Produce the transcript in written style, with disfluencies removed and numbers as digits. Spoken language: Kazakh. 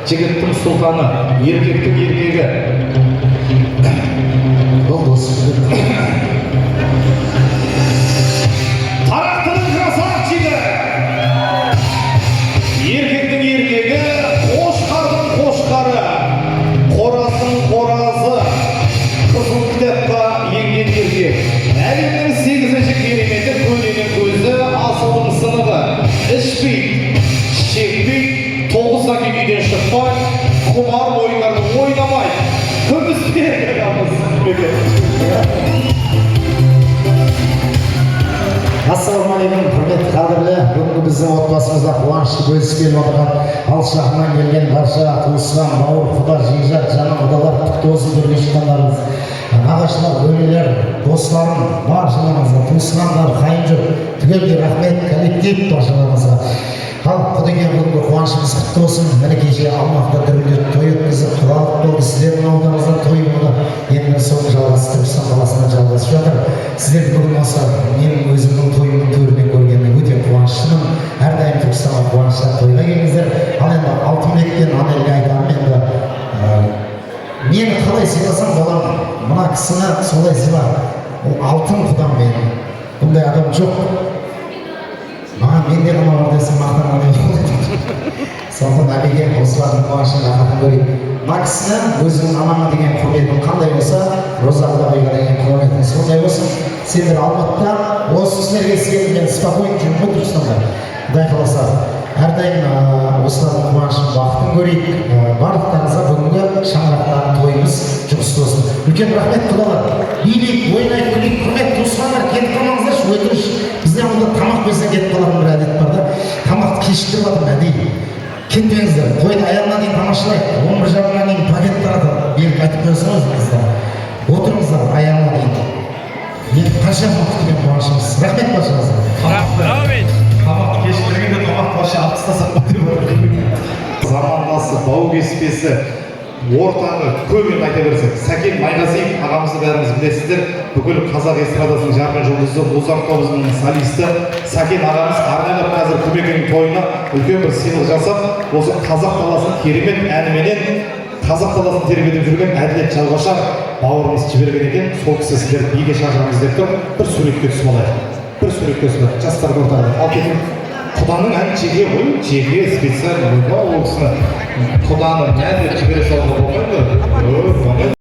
жігіттің сұлтаны, еркектің еркегі. Бұл досы. Тарақтының жасақ жігіт. Еркектің еркегі, қошқардың қошқары, қорасын қоразы, қызыл кітапқа енген еркек. Әлемнің 8-ші кереметі, көлденең көзі, асылдың сынығы. Ішпейді, шекпейді, 9 сәкен үйден шықпай, құмар ойындарды ойнамай. Күміспен Ассалаумағалейкум, құрметті қадірлі, бүгінгі біздің отбасымызда қуанышты бөліскелі отырған алыс жақыннан келген барша туысқан, бауыр, құда, жекжат, жаны құдалар, құтты болсын көрген шыққандарыңыз, нағашылар, бөлелер, достарым, баршаларыңызға, туысқандар, қайын жұрт, түгелге рахмет, коллектив баршаларыңызға. Ал құдеге бүгінгі қуанышымыз құтты болсын. Міне кеше Алматыда дүрілдеп той өткізіп, құдалық болды. Сіздердің ауылдарыңызда той болды. Енді соны жалғасып, Түркістан қаласынан жалғасып жатыр. Сіздер бүгін осы менің өзімнің тойымның төрінен көргеніне өте қуаныштымын. Әрдайым Түркістанға қуанышта тойға келіңіздер. Ал енді Алтынбекпен Анельге айтамын, енді мені қалай сыйласам болады, мына кісіні солай сыйла. Ол алтын құдам менің. Бұндай адам жоқ. Маған менде ғана бар десем мақтанған емес. Сондықтан әбеге осылардың қуанышын рахатын көрейік. Мына кісіні өзінің анама деген құрметің қандай болса, Роза құдағайға деген құрметің сондай болсын. Сендер Алматыда осы кісілерге сеніп мен спокойно жүрмін ғой Түркістанда. Құдай қаласа, әрдайым осылардың қуанышын бақытын көрейік. Барлықтарыңызға бүгінгі шаңырақтағы тойымыз жұғысты болсын. Үлкен рахмет құдалар. Билейік, ойнайық, күлейік, құрмет туысқандар, кетіп қалмаңыздаршы, өтініш. Бізде ауылда тамақ берсе кетіп қалатын бір әдет бар да. Тамақты кешіктіріп жатырмын әдейі. Кетпеңіздер, тойды аяғына дейін тамашалайық. 11:30-ға дейін пакет таратып беріп айтып қойсын өзіңіздер. Отырыңыздар аяғына дейін. Енді қанша күткен қуанышымыз. Рахмет баршаңызға. Тамақты кешіктіргенде тамақты барша алып тастасақ па деп отыр. Замандасы, бау кеспесі, ортаңы көп енді айта берсек. Сәкен Майғазиев ағамызды бәріңіз білесіздер. Бүкіл қазақ эстрадасының жарқын жұлдызы, Бозар тобының солисті Сәкен ағамыз арнайы қазір Көмекеңнің тойына үлкен бір сыйлық жасап, осы қазақ даласын керемет әніменен қазақ даласын тербетіп жүрген Әділет Жалғашар бауырымыз жіберген екен. Сол кісі сіздерді биге шақырамыз деп тұр. Бір суретке түсіп алайық. Бір суретке түсіп алайық. Жастарды ортаға ал кетің. Құданың ән жеке ғой, жеке специально ол кісіні құданың ән деп жібере салуға болмайды ма?